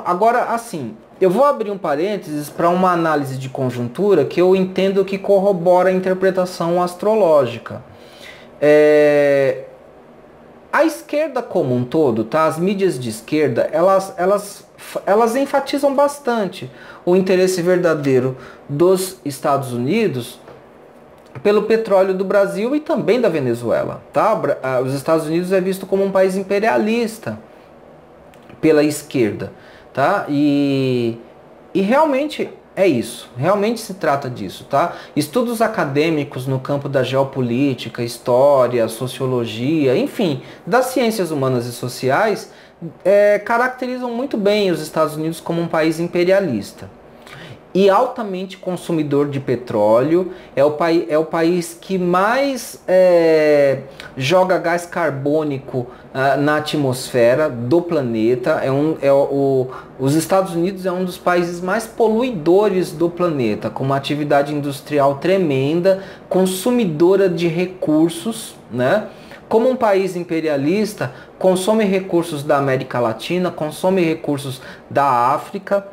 Agora, assim, eu vou abrir um parênteses para uma análise de conjuntura que eu entendo que corrobora a interpretação astrológica. A esquerda como um todo, tá? As mídias de esquerda, elas enfatizam bastante o interesse verdadeiro dos Estados Unidos pelo petróleo do Brasil e também da Venezuela, tá? Os Estados Unidos é visto como um país imperialista pela esquerda, tá? E realmente é isso, realmente se trata disso, tá? Estudos acadêmicos no campo da geopolítica, história, sociologia, enfim, das ciências humanas e sociais, caracterizam muito bem os Estados Unidos como um país imperialista e altamente consumidor de petróleo. É o país que mais joga gás carbônico na atmosfera do planeta. Os Estados Unidos é um dos países mais poluidores do planeta, com uma atividade industrial tremenda, consumidora de recursos, né? Como um país imperialista, consome recursos da América Latina, consome recursos da África.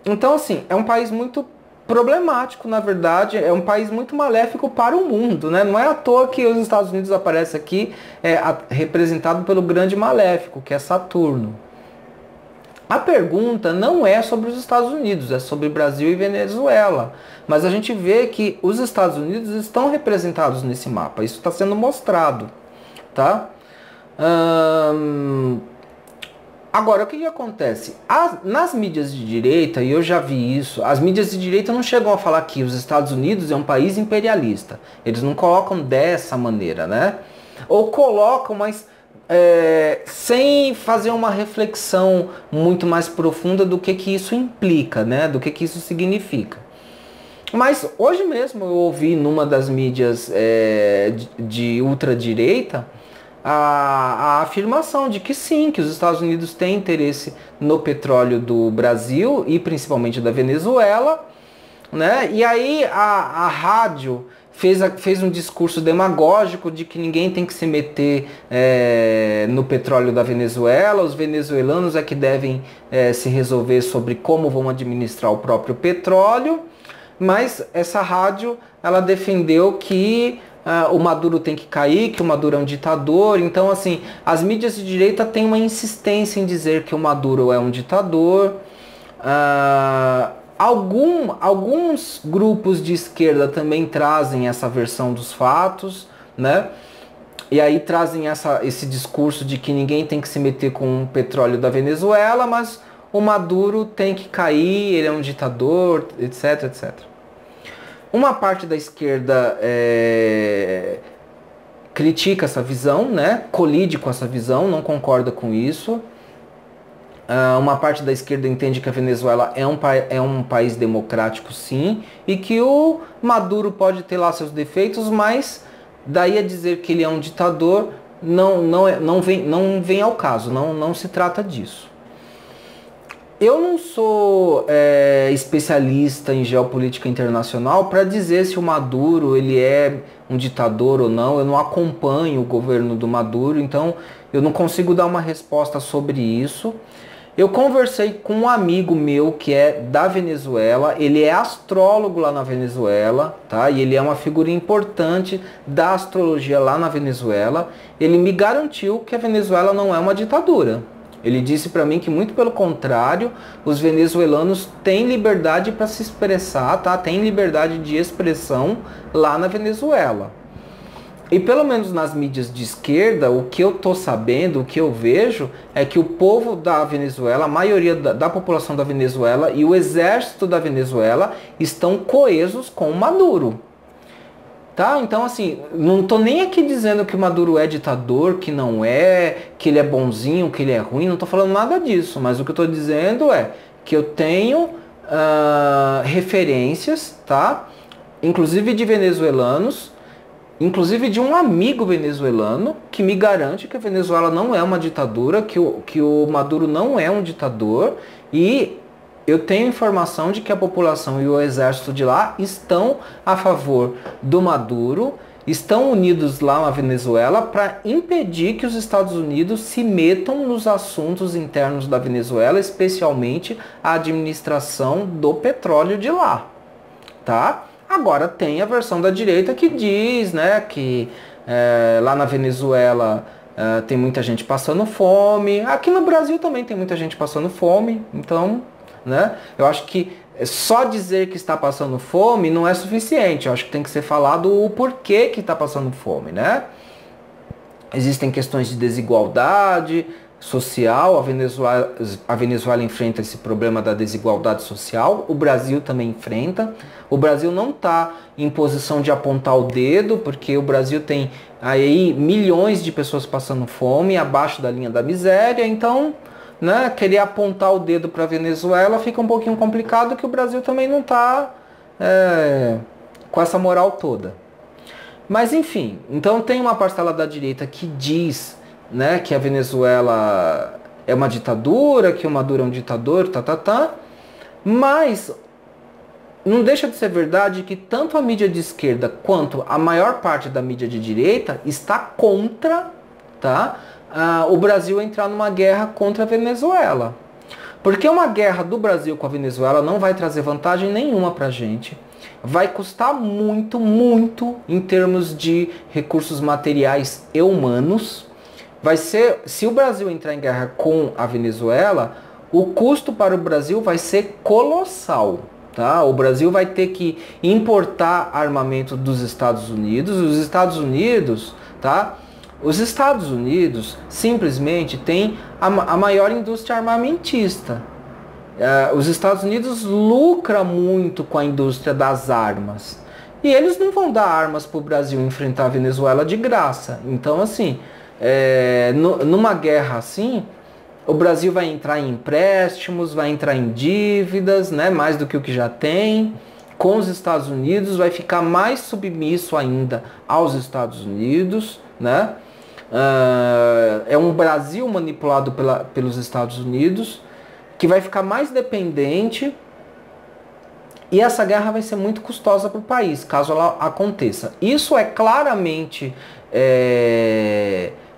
Então, assim, é um país muito problemático, na verdade, é um país muito maléfico para o mundo, né? Não é à toa que os Estados Unidos aparece aqui representado pelo grande maléfico, que é Saturno. A pergunta não é sobre os Estados Unidos, é sobre Brasil e Venezuela. Mas a gente vê que os Estados Unidos estão representados nesse mapa, isso está sendo mostrado, tá? Agora, o que acontece? Nas mídias de direita, e eu já vi isso, as mídias de direita não chegam a falar que os Estados Unidos é um país imperialista. Eles não colocam dessa maneira, né? Ou colocam, mas sem fazer uma reflexão muito mais profunda do que isso implica, né? Do que isso significa. Mas hoje mesmo eu ouvi numa das mídias de ultradireita a afirmação de que sim, que os Estados Unidos têm interesse no petróleo do Brasil e principalmente da Venezuela, né? E aí a rádio fez um discurso demagógico de que ninguém tem que se meter no petróleo da Venezuela, os venezuelanos é que devem se resolver sobre como vão administrar o próprio petróleo, mas essa rádio ela defendeu que o Maduro tem que cair, que o Maduro é um ditador. Então, assim, as mídias de direita têm uma insistência em dizer que o Maduro é um ditador. Alguns grupos de esquerda também trazem essa versão dos fatos, né? E aí trazem esse discurso de que ninguém tem que se meter com o petróleo da Venezuela, mas o Maduro tem que cair, ele é um ditador, etc, etc. Uma parte da esquerda critica essa visão, né? Colide com essa visão, não concorda com isso. Uma parte da esquerda entende que a Venezuela é um país democrático, sim, e que o Maduro pode ter lá seus defeitos, mas daí a dizer que ele é um ditador não vem ao caso, não se trata disso. Eu não sou especialista em geopolítica internacional para dizer se o Maduro ele é um ditador ou não. Eu não acompanho o governo do Maduro, então eu não consigo dar uma resposta sobre isso. Eu conversei com um amigo meu que é da Venezuela, ele é astrólogo lá na Venezuela, tá? E ele é uma figura importante da astrologia lá na Venezuela. Ele me garantiu que a Venezuela não é uma ditadura. Ele disse para mim que, muito pelo contrário, os venezuelanos têm liberdade para se expressar, tá? Tem liberdade de expressão lá na Venezuela. E pelo menos nas mídias de esquerda, o que eu tô sabendo, o que eu vejo, é que o povo da Venezuela, a maioria da população da Venezuela e o exército da Venezuela estão coesos com o Maduro. Tá? Então, assim, não tô nem aqui dizendo que o Maduro é ditador, que não é, que ele é bonzinho, que ele é ruim, não tô falando nada disso, mas o que eu tô dizendo é que eu tenho referências, tá? Inclusive de venezuelanos, inclusive de um amigo venezuelano, que me garante que a Venezuela não é uma ditadura, que o Maduro não é um ditador, e eu tenho informação de que a população e o exército de lá estão a favor do Maduro estão unidos lá na Venezuela para impedir que os Estados Unidos se metam nos assuntos internos da Venezuela, especialmente a administração do petróleo de lá, tá? Agora tem a versão da direita que diz, né, que lá na Venezuela tem muita gente passando fome. Aqui no Brasil também tem muita gente passando fome. Então, né, eu acho que só dizer que está passando fome não é suficiente. Eu acho que tem que ser falado o porquê que está passando fome, né? Existem questões de desigualdade social. A Venezuela enfrenta esse problema da desigualdade social. O Brasil também enfrenta. O Brasil não está em posição de apontar o dedo, porque o Brasil tem aí milhões de pessoas passando fome, abaixo da linha da miséria. Então, né, querer apontar o dedo para a Venezuela fica um pouquinho complicado, que o Brasil também não está com essa moral toda. Mas enfim, então tem uma parcela da direita que diz, né, que a Venezuela é uma ditadura, que o Maduro é um ditador, mas não deixa de ser verdade que tanto a mídia de esquerda quanto a maior parte da mídia de direita está contra, tá, o Brasil entrar numa guerra contra a Venezuela. Porque uma guerra do Brasil com a Venezuela não vai trazer vantagem nenhuma pra gente. Vai custar muito, muito em termos de recursos materiais e humanos. Vai ser, se o Brasil entrar em guerra com a Venezuela, o custo para o Brasil vai ser colossal. Tá? O Brasil vai ter que importar armamento dos Estados Unidos. Os Estados Unidos, tá? Os Estados Unidos simplesmente têm a maior indústria armamentista. Os Estados Unidos lucram muito com a indústria das armas. E eles não vão dar armas para o Brasil enfrentar a Venezuela de graça. Então, assim, numa guerra assim, o Brasil vai entrar em empréstimos, vai entrar em dívidas, né, mais do que o que já tem. Com os Estados Unidos, vai ficar mais submisso ainda aos Estados Unidos, né? É um Brasil manipulado pelos Estados Unidos, que vai ficar mais dependente, e essa guerra vai ser muito custosa para o país, caso ela aconteça. Isso é claramente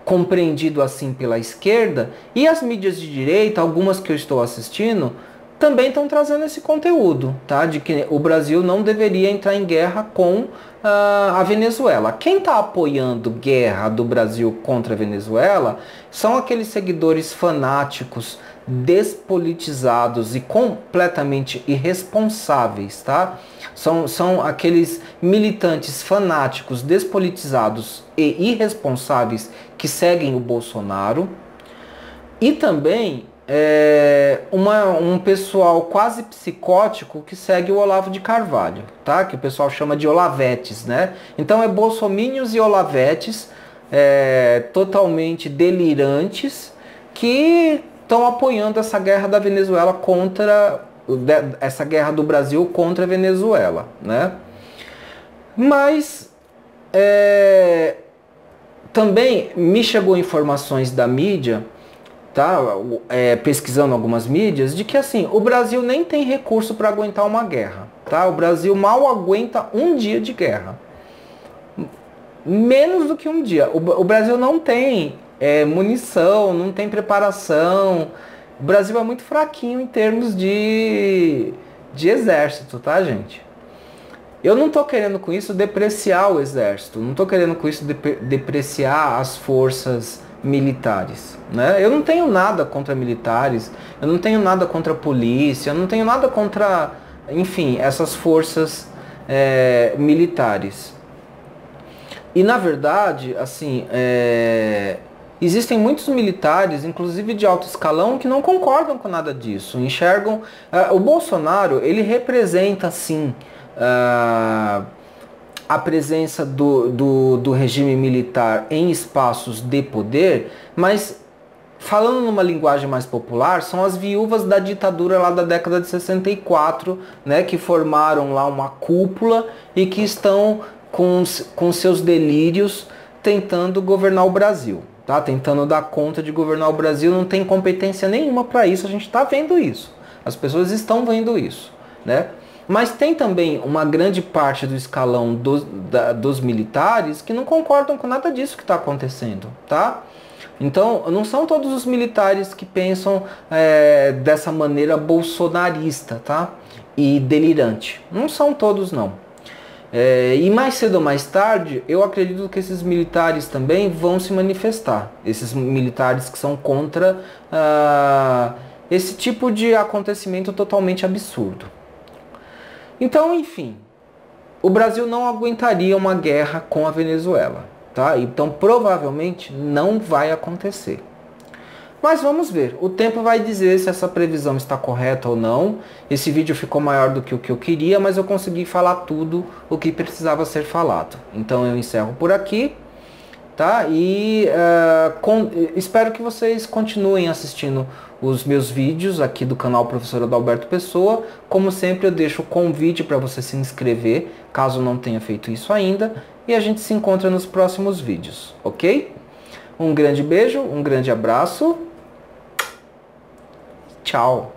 compreendido assim pela esquerda, e as mídias de direita, algumas que eu estou assistindo, também estão trazendo esse conteúdo, tá? De que o Brasil não deveria entrar em guerra com a Venezuela. Quem está apoiando guerra do Brasil contra a Venezuela são aqueles seguidores fanáticos, despolitizados e completamente irresponsáveis, tá? São aqueles militantes fanáticos, despolitizados e irresponsáveis que seguem o Bolsonaro. E também um pessoal quase psicótico que segue o Olavo de Carvalho, tá? Que o pessoal chama de olavetes, né? Então é bolsominions e olavetes totalmente delirantes que estão apoiando essa guerra da Venezuela essa guerra do Brasil contra a Venezuela, né? Mas também me chegou informações da mídia, tá? Pesquisando algumas mídias, de que assim, o Brasil nem tem recurso para aguentar uma guerra, tá? O Brasil mal aguenta um dia de guerra. Menos do que um dia. O Brasil não tem munição, não tem preparação. O Brasil é muito fraquinho em termos de exército, tá, gente? Eu não estou querendo com isso depreciar o exército, não estou querendo com isso depreciar as forças militares, né? Eu não tenho nada contra militares, eu não tenho nada contra a polícia, eu não tenho nada contra, enfim, essas forças militares. E na verdade, assim, existem muitos militares, inclusive de alto escalão, que não concordam com nada disso, enxergam... o Bolsonaro, ele representa, sim, a presença do regime militar em espaços de poder, mas falando numa linguagem mais popular, são as viúvas da ditadura lá da década de 64, né, que formaram lá uma cúpula e que estão com seus delírios tentando governar o Brasil, tá? Tentando dar conta de governar o Brasil, não tem competência nenhuma para isso, a gente está vendo isso, as pessoas estão vendo isso, né? Mas tem também uma grande parte do escalão dos militares que não concordam com nada disso que está acontecendo, tá? Então, não são todos os militares que pensam dessa maneira bolsonarista, tá? E delirante. Não são todos, não. E mais cedo ou mais tarde, eu acredito que esses militares também vão se manifestar. Esses militares que são contra esse tipo de acontecimento totalmente absurdo. Então, enfim, o Brasil não aguentaria uma guerra com a Venezuela, tá? Então, provavelmente não vai acontecer. Mas vamos ver, o tempo vai dizer se essa previsão está correta ou não. Esse vídeo ficou maior do que o que eu queria, mas eu consegui falar tudo o que precisava ser falado. Então eu encerro por aqui, tá? E espero que vocês continuem assistindo os meus vídeos aqui do canal Professor Adalberto Pessoa. Como sempre, eu deixo o convite para você se inscrever, caso não tenha feito isso ainda. E a gente se encontra nos próximos vídeos, ok? Um grande beijo, um grande abraço. Tchau!